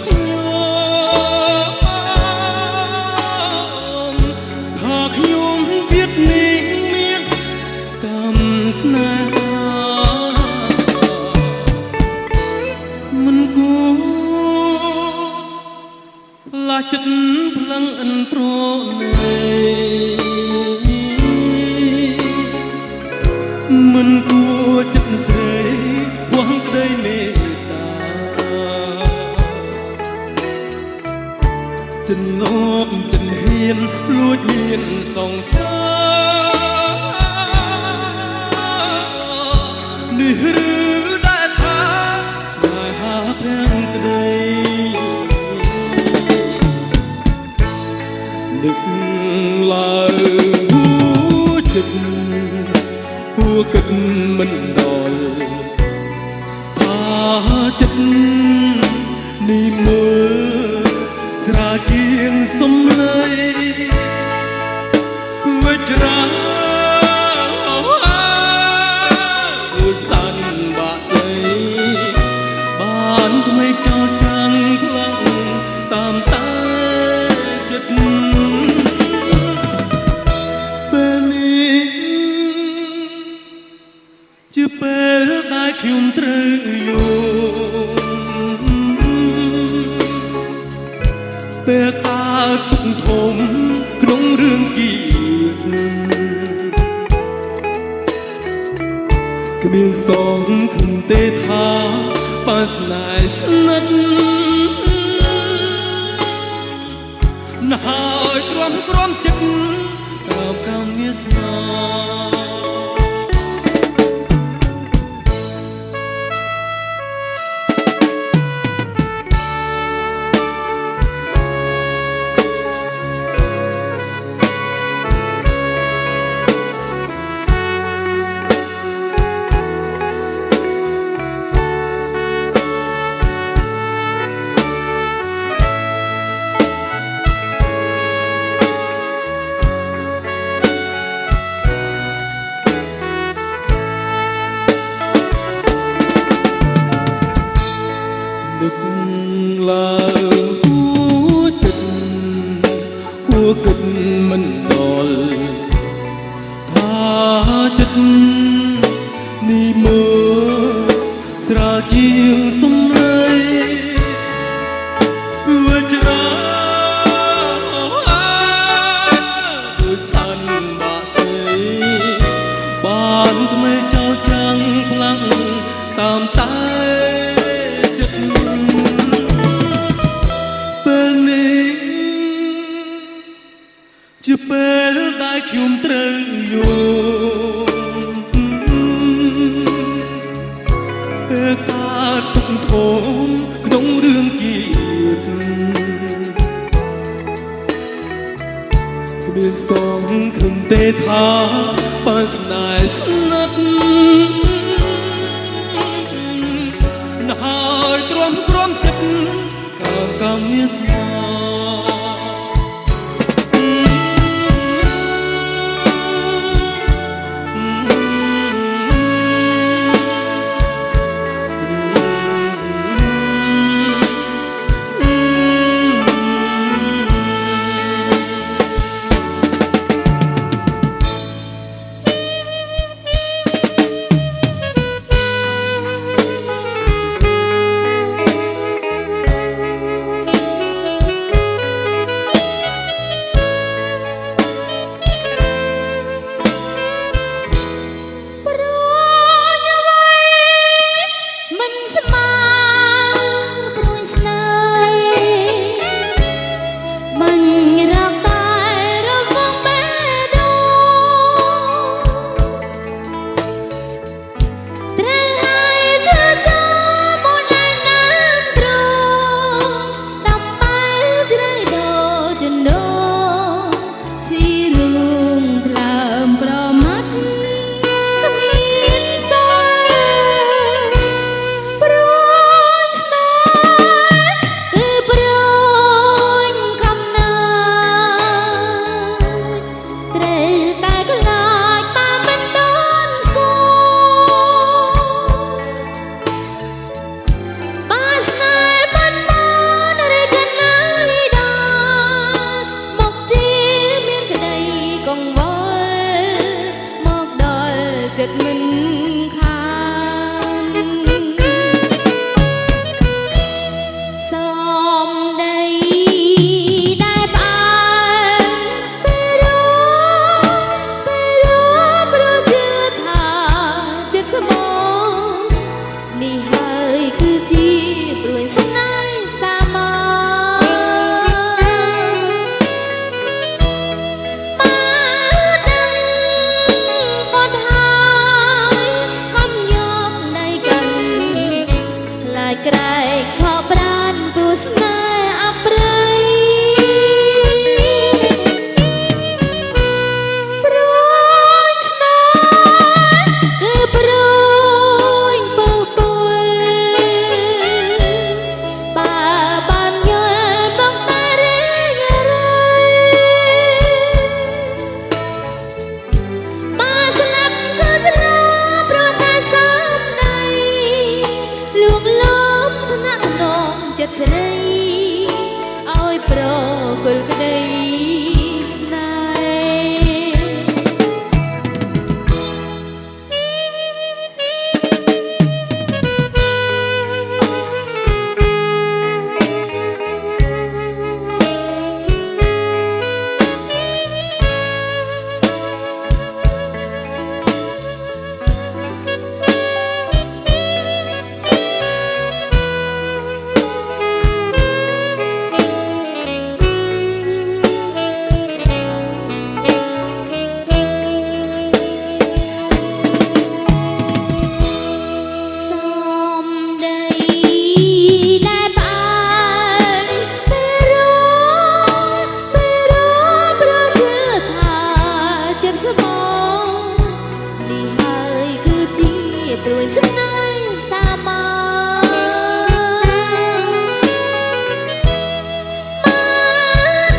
ខ្ញុំថាខ្ញុំជាតិនេះមានកម្មស្នេហាមិនគួរឡាចិត្តផ្លឹងអិនប្រណីមិនគួរចិត្តស្រីវងក្តីមេត្តាចិនលោកចិនហ៊ានលួចមានសងសារនេះឬដែលថាស្នេហាទាំងក្តីនឹកឡើងចិត្តហួគិតមិនដល់ថាចិត្តនេះមើលស្រាលជាងសំឡេងវិជ្រាអូសានបាក់ស្អីបានថ្មីចោលចាំងខ្លាំងតាមតែចិត្តពេលនេះជាពេលដែលខ្ញុំត្រូវយល់ពេលកើតទុកធំក្នុងរឿងគៀតគ្មានសងគំទេថាបាស្នេហ៍ស្និទ្ធណាស់ឲ្យទ្រាំទ្រាំចិត្តតាមកម្មវាសនាឡើងគួចិត្តគួគិតមិនដល់ថាចិត្តនេះមើលស្រាលជាងសំឡេងវិជ្រាដូចសានបាក់ស្អីបានថ្មីចោលចាំងខ្លាំងតាមតែជាពេលដែលខ្ញុំត្រូវយល់ពេលកើតទុកធំក្នុងរឿងគៀតគ្មានសងគំទេថាបាស្នេហ៍ស្និទ្ធណាស់ទ្រាំទ្រាំចិត្តកម្មវាសនា មដីដែលផ្អើលពេលរំព្រោះជឿថាចិត្តស្មោះនេះហើយគឺជាព្រួយស្នេហ៍សាមញ្ញក្រែកខកប្រានព្រោះស្នេហ៍អប្រិយព្រួយស្នេហ៍គឺព្រួយពុះពុលបើបានយល់បងតែរៀងរៃបានស្លាប់ក៏ស្លាប់ព្រោះតែសំដីលួងលោមចិត្តស្រីឲ្យប្រគល់ក្តីស្នេព្រួយស្នេហ៍សាមញ្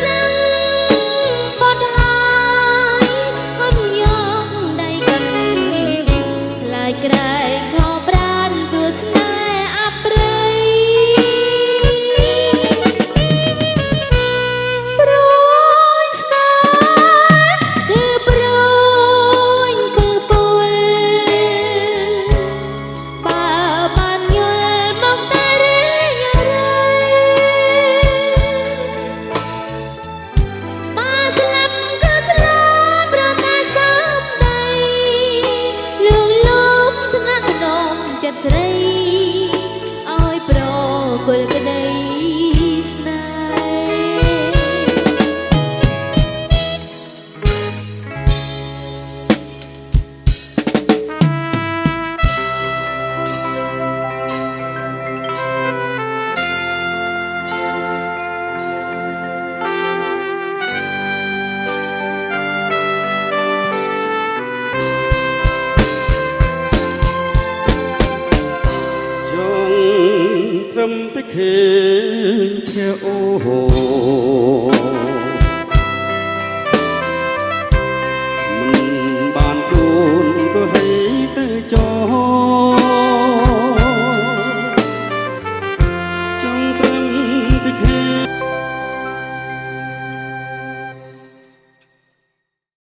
ញបត់ហើយកុំយកដៃកាន់ខ្លាចក្រែងខកប្រានព្រោះស្នេហ៍អប្រិយព្រួយស្នេហ៍គឺព្រួយពុះពុលបានយល់មកតែរៀងរៃបានស្លាប់ក៏ស្លាប់ព្រោះតែសំដីលួងលោមថ្នាក់ថ្នមចិត្តស្រីឲ្យប្រគល់ក្តីស្នេត្រឹមតែខេ